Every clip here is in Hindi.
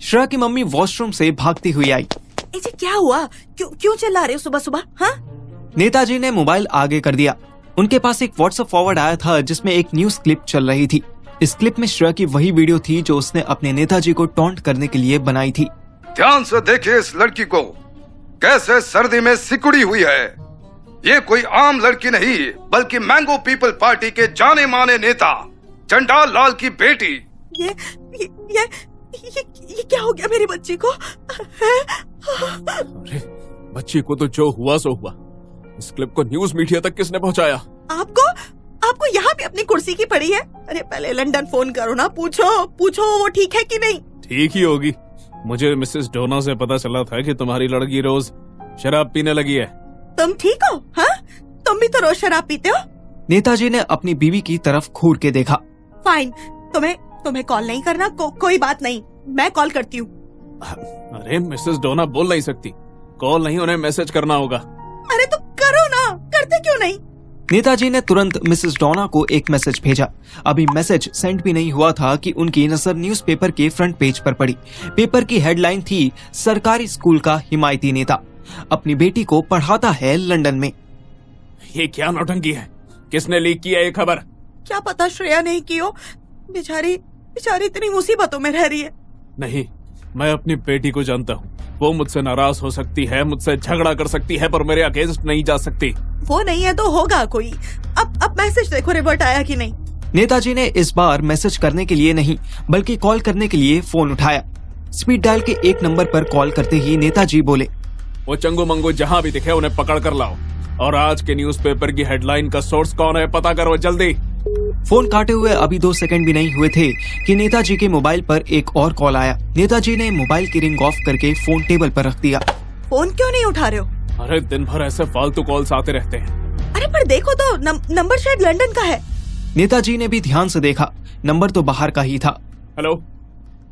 श्रेया की मम्मी वॉशरूम से भागती हुई आई। जी क्या हुआ? क्यों चिल्ला रहे हो सुबह सुबह? हाँ? नेताजी ने मोबाइल आगे कर दिया। उनके पास एक व्हाट्सएप फॉरवर्ड आया था जिसमें एक न्यूज क्लिप चल रही थी। इस क्लिप में श्रेया की वही वीडियो थी जो उसने अपने नेताजी को टॉन्ट करने के लिए बनाई थी। ध्यान से देखिए इस लड़की को, कैसे सर्दी में सिकुड़ी हुई है। ये कोई आम लड़की नहीं बल्कि मैंगो पीपल पार्टी के जाने माने नेता चंडाल लाल की बेटी। ये क्या हो गया मेरी बच्ची को? अरे बच्ची को तो जो हुआ सो हुआ। इस क्लिप को न्यूज मीडिया तक किसने पहुंचाया? आपको यहाँ भी अपनी कुर्सी की पड़ी है? अरे पहले लंदन फोन करो ना, पूछो वो ठीक है कि नहीं। ठीक ही होगी। मुझे मिसेस डोना से पता चला था कि तुम्हारी लड़की रोज शराब पीने लगी है। तुम ठीक हो? हाँ, तुम भी तो रोज शराब पीते हो। नेताजी ने अपनी बीवी की तरफ घूर के देखा। फाइन, तुम्हें कॉल नहीं करना, कोई बात नहीं, मैं कॉल करती हूँ। अरे मिसेस डोना बोल नहीं सकती, कॉल नहीं उन्हें मैसेज करना होगा। अरे तो करो ना, करते क्यों नहीं? नेताजी ने तुरंत मिसेस डोना को एक मैसेज भेजा। अभी मैसेज सेंड भी नहीं हुआ था कि उनकी नजर न्यूज़पेपर के फ्रंट पेज पर पड़ी। पेपर की हेडलाइन थी, सरकारी स्कूल का हिमायती नेता अपनी बेटी को पढ़ाता है लंदन में। ये क्या नौटंकी है? किसने लीक किया ये खबर? क्या पता श्रेया नहीं की हो। बेचारी इतनी मुसीबतों में रह रही है। नहीं, मैं अपनी बेटी को जानता हूँ। वो मुझसे नाराज हो सकती है, मुझसे झगड़ा कर सकती है, पर मेरे अगेंस्ट नहीं जा सकती। वो नहीं है तो होगा कोई। अब मैसेज देखो रिवर्ट आया कि नहीं। नेताजी ने इस बार मैसेज करने के लिए नहीं बल्कि कॉल करने के लिए फोन उठाया। स्पीड डायल के एक नंबर पर कॉल करते ही नेताजी बोले, वो चंगू मंगू जहाँ भी दिखे उन्हें पकड़ कर लाओ, और आज के न्यूज़पेपर की हेडलाइन का सोर्स कौन है पता करो जल्दी। फोन काटे हुए अभी 2 सेकंड भी नहीं हुए थे कि नेताजी के मोबाइल पर एक और कॉल आया। नेताजी ने मोबाइल की रिंग ऑफ करके फोन टेबल पर रख दिया। फोन क्यों नहीं उठा रहे हो? अरे दिन भर ऐसे फालतू कॉल्स आते रहते हैं। अरे पर देखो तो नंबर शायद लंदन का है। नेताजी ने भी ध्यान से देखा, नंबर तो बाहर का ही था। हेलो।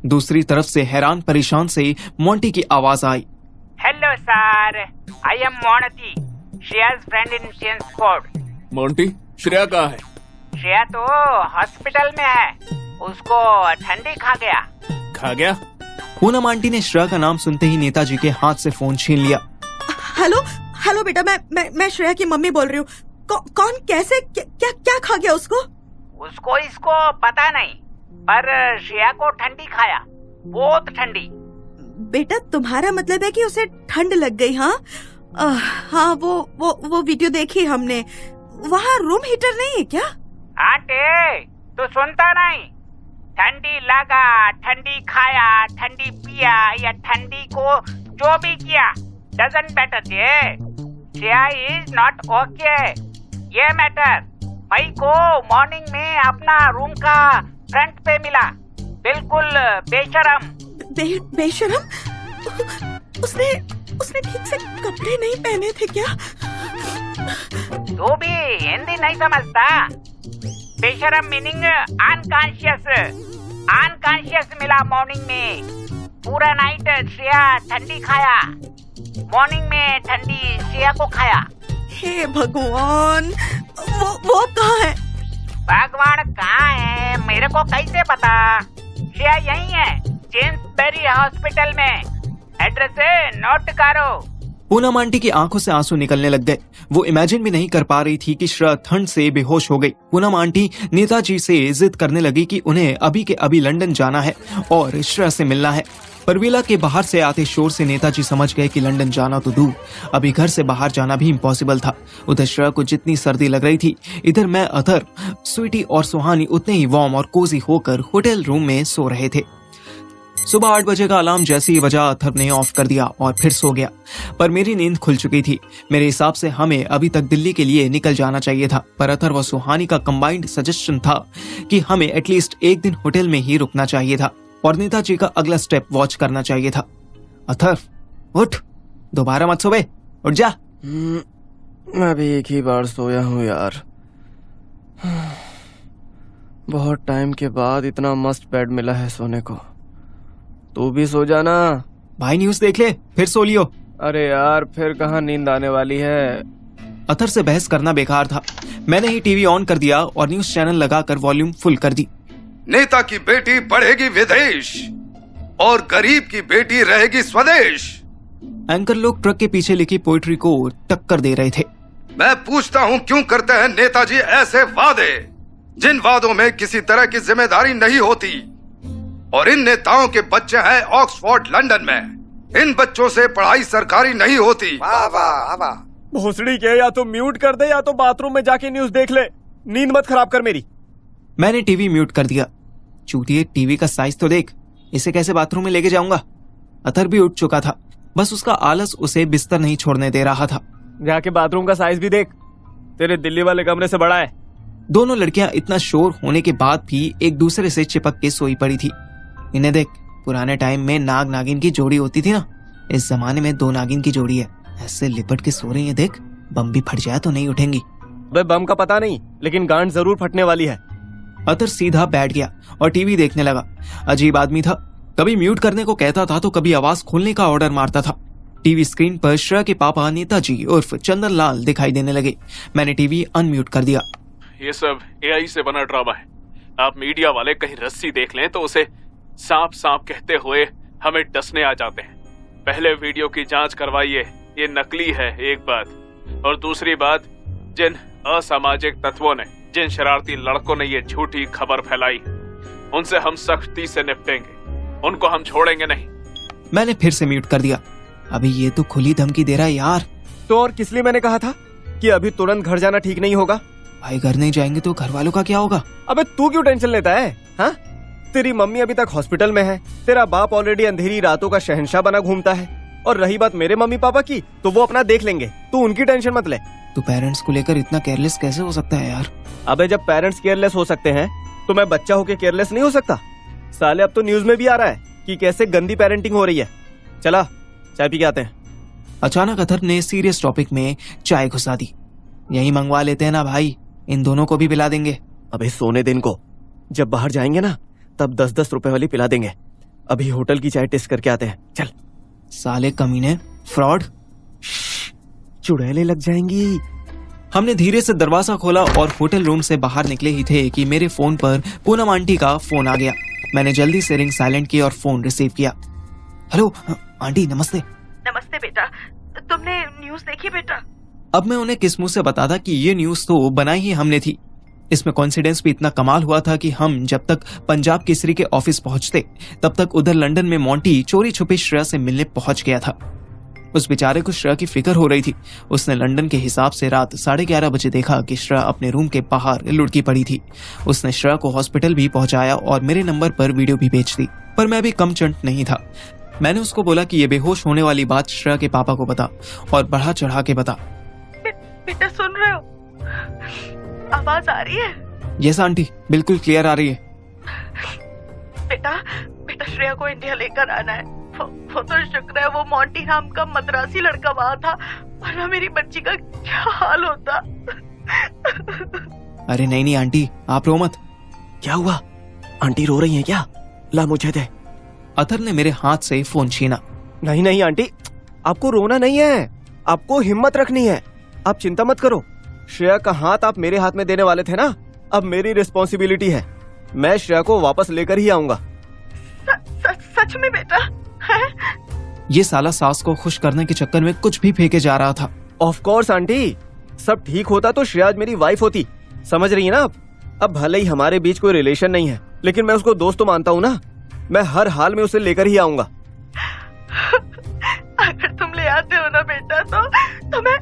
दूसरी तरफ से हैरान परेशान से मोंटी की आवाज आई। Hello sir, I am Monty, Shreya's friend in change code. Monty, Shreya कहाँ है? श्रेया तो हॉस्पिटल में है, उसको ठंडी खा गया। खा गया? पूनम आंटी ने श्रेया का नाम सुनते ही नेताजी के हाथ से फोन छीन लिया। हेलो बेटा, मैं श्रेया की मम्मी बोल रही हूँ। कौन, कैसे, क्या खा गया उसको? इसको पता नहीं, पर श्रेया को ठंडी खाया, बहुत ठंडी। बेटा तुम्हारा मतलब है कि उसे ठंड लग गई? हाँ, वो वीडियो देखी हमने। वहाँ रूम हीटर नहीं है क्या? आंटी तू सुनता नहीं? ठंडी लगा, ठंडी खाया, ठंडी पिया या ठंडी को जो भी किया, doesn't matter. Shreya is not okay. ये मैटर भाई को मॉर्निंग में अपना रूम का फ्रंट पे मिला, बिल्कुल बेशरम। बेशरम? उसने ठीक से कपड़े नहीं पहने थे क्या? तू भी हिंदी नहीं समझता? बेशरम मीनिंग अनकॉन्शियस मिला मॉर्निंग में। पूरा नाइट श्रेया ठंडी खाया, मॉर्निंग में ठंडी श्रेया को खाया। हे भगवान, वो कहाँ है? भगवान कहाँ है मेरे को कैसे पता? श्रेया यही है, जेम्सबरी हॉस्पिटल में। एड्रेस नोट करो। पूनम आंटी की आंखों से आंसू निकलने लग गए। वो इमेजिन भी नहीं कर पा रही थी कि श्रेया ठंड से बेहोश हो गई। पूनम आंटी नेताजी से जिद करने लगी कि उन्हें अभी के अभी लंदन जाना है और श्रेया से मिलना है। परवीला के बाहर से आते शोर से नेताजी समझ गए कि लंदन जाना तो दूर, अभी घर से बाहर जाना भी इम्पॉसिबल था। उधर श्रेया को जितनी सर्दी लग रही थी, इधर मैं, अथर, स्वीटी और सुहानी उतने ही वार्म और कोजी होकर होटल रूम में सो रहे थे। सुबह 8 बजे का अलार्म जैसे ही बजा, अथर ने ऑफ कर दिया और फिर सो गया। पर मेरी नींद खुल चुकी थी। मेरे हिसाब से हमें अभी तक दिल्ली के लिए निकल जाना चाहिए था, पर अथर व सुहानी का कंबाइंड सजेशन था कि हमें एटलीस्ट एक दिन होटल में ही रुकना चाहिए था और नेताजी का अगला स्टेप वॉच करना चाहिए था। अथर उठ, दोबारा मत सोवे, उठ जा। मैं भी एक ही बार सोया हूँ यार। बहुत टाइम के बाद इतना मस्त बेड मिला है सोने को। तू भी सो जाना। भाई न्यूज देख ले, फिर सो लियो। अरे यार फिर कहाँ नींद आने वाली है। अथर से बहस करना बेकार था। मैंने ही टीवी ऑन कर दिया और न्यूज चैनल लगाकर वॉल्यूम फुल कर दी। नेता की बेटी पढ़ेगी विदेश, और गरीब की बेटी रहेगी स्वदेश। एंकर लोग ट्रक के पीछे लिखी पोइट्री को टक्कर दे रहे थे। मैं पूछता हूँ क्यों करते हैं नेताजी ऐसे वादे जिन वादों में किसी तरह की जिम्मेदारी नहीं होती। और इन नेताओं के बच्चे हैं ऑक्सफोर्ड लंदन में। इन बच्चों से पढ़ाई सरकारी नहीं होती। भोसड़ी के या तो म्यूट कर दे या तो बाथरूम में जाके न्यूज देख ले। नींद मत खराब कर मेरी। मैंने टीवी म्यूट कर दिया। चूतिए, टीवी का साइज तो देख, इसे कैसे बाथरूम में लेके जाऊंगा। अतर भी उठ चुका था, बस उसका आलस उसे बिस्तर नहीं छोड़ने दे रहा था। जाके बाथरूम का साइज भी देख, तेरे दिल्ली वाले कमरे से बड़ा है। दोनों लड़कियां इतना शोर होने के बाद भी एक दूसरे से चिपक के सोई पड़ी थी। इन्हें देख, पुराने टाइम में नाग नागिन की जोड़ी होती थी ना, इस जमाने में दो नागिन की जोड़ी है। ऐसे लिपट के सो रही है। देख, बम भी फट जाए तो नहीं उठेंगी। बे बम का पता नहीं, लेकिन गांड जरूर फटने वाली है। अतर सीधा बैठ गया और टीवी देखने लगा। अजीब आदमी था, कभी म्यूट करने को कहता था तो कभी आवाज खोलने का ऑर्डर मारता था। टीवी स्क्रीन पर श्रेया के पापा नेताजी उर्फ चंदन लाल दिखाई देने लगे। मैंने टीवी अनम्यूट कर दिया। ये सब एआई से बना ड्रामा है। आप मीडिया वाले कहीं रस्सी देख लें तो उसे सांप सांप कहते हुए हमें डसने आ जाते हैं। पहले वीडियो की जांच करवाइए, ये नकली है एक बात। और दूसरी बात, जिन असामाजिक तत्वों ने, जिन शरारती लड़कों ने ये झूठी खबर फैलाई, उनसे हम सख्ती से निपटेंगे। उनको हम छोड़ेंगे नहीं। मैंने फिर से म्यूट कर दिया। अभी ये तो खुली धमकी दे रहा है यार। तो और किस लिए मैंने कहा था कि अभी तुरंत घर जाना ठीक नहीं होगा। भाई घर नहीं जाएंगे तो घर वालों का क्या होगा। अबे तू क्यों टेंशन लेता है? हाँ, तेरी मम्मी अभी तक हॉस्पिटल में है, तेरा बाप ऑलरेडी अंधेरी रातों का शहंशाह बना घूमता है, और रही बात मेरे मम्मी पापा की तो वो अपना देख लेंगे, तू उनकी टेंशन मत ले। तू पेरेंट्स को लेकर इतना केयरलेस कैसे हो सकता है यार। अबे जब पेरेंट्स केयरलेस हो सकते हैं तो मैं बच्चा होके केयरलेस नहीं हो सकता। साले अब तो न्यूज में भी आ रहा है कि कैसे गंदी पेरेंटिंग हो रही है। चला चाय पी के आते हैं। अचानक अतर ने सीरियस टॉपिक में चाय घुसा दी। यही मंगवा लेते हैं ना भाई, इन दोनों को भी पिला देंगे। अबे सोने दिन को जब बाहर जाएंगे ना तब 10-10 रुपए वाली पिला देंगे। अभी होटल की चाय टेस्ट करके आते हैं। चल। साले कमीने, फ्रॉड, चुड़ैलें लग जाएंगी। हमने धीरे से दरवाजा खोला और होटल रूम से बाहर निकले ही थे कि मेरे फोन पर पूनम आंटी का फोन आ गया। मैंने जल्दी से रिंग साइलेंट की और फोन रिसीव किया। हेलो आंटी, नमस्ते। नमस्ते बेटा, तुमने न्यूज देखी बेटा? अब मैं उन्हें किस मुंह से बताता कि ये न्यूज तो बनाई ही हमने थी। इसमें कॉन्फिडेंस भी इतना कमाल हुआ था कि हम जब तक पंजाब केसरी के ऑफिस पहुंचते तब तक उधर लंदन में मोंटी चोरी छुपे श्रेया से मिलने पहुंच गया था। उस बेचारे को श्रेया की फिक्र हो रही थी। उसने लंदन के हिसाब से रात 11:30 बजे देखा कि श्रेया अपने रूम के बाहर लुढ़की पड़ी थी। उसने श्रेया को हॉस्पिटल भी पहुंचाया और मेरे नंबर पर वीडियो भी भेज दी, पर मैं भी कम चंट नहीं था। मैंने उसको बोला कि ये बेहोश होने वाली बात श्रेया के पापा को बता और बढ़ा चढ़ा के बता। बेटा सुन रहे हो? आवाज आ रही है? यस आंटी, बिल्कुल क्लियर आ रही है। बेटा श्रेया को इंडिया लेकर आना है। वो तो शुक्र है वो मोंटी नाम का मद्रासी लड़का वहाँ था, वरना मेरी बच्ची का क्या हाल होता। अरे नहीं आंटी, आप रो मत। क्या हुआ? आंटी रो रही है क्या? ला मुझे दे। अतर ने मेरे हाथ से फोन छीना। नहीं आंटी, आपको रोना नहीं है, आपको हिम्मत रखनी है। आप चिंता मत करो। श्रेया का हाथ आप मेरे हाथ में देने वाले थे ना, अब मेरी रिस्पॉन्सिबिलिटी है। मैं श्रेया को वापस लेकर ही आऊंगा। सच में बेटा? है? ये साला सास को खुश करने के चक्कर में कुछ भी फेंके जा रहा था। ऑफ कोर्स आंटी, सब ठीक होता तो श्रेया मेरी वाइफ होती, समझ रही है ना आप? अब भले ही हमारे बीच कोई रिलेशन नहीं है, लेकिन मैं उसको दोस्त तो मानता हूँ ना। मैं हर हाल में उसे लेकर ही आऊंगा। अगर तुम ले आते हो ना बेटा तो मैं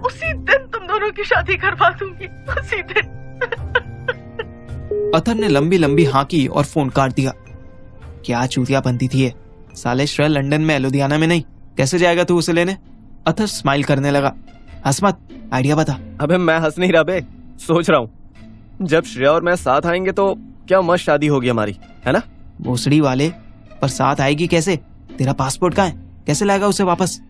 उसी दिन तुम दोनों की शादी करवा दूंगी, उसी दिन। अतर ने लंबी लंबी हाँकी और फोन काट दिया। क्या चूतिया बनती थी ये। साले श्रेया लंदन में, लुधियाना में नहीं, कैसे जाएगा तू उसे लेने? अतर स्माइल करने लगा। हंस मत, आइडिया बता। अबे मैं हंस नहीं रहा बे, सोच रहा हूँ जब श्रेया और मैं साथ आएंगे तो क्या मस्त शादी होगी हमारी, है ना? भोसड़ी वाले, पर साथ आएगी कैसे? तेरा पासपोर्ट कहाँ है? कैसे लाएगा उसे वापस?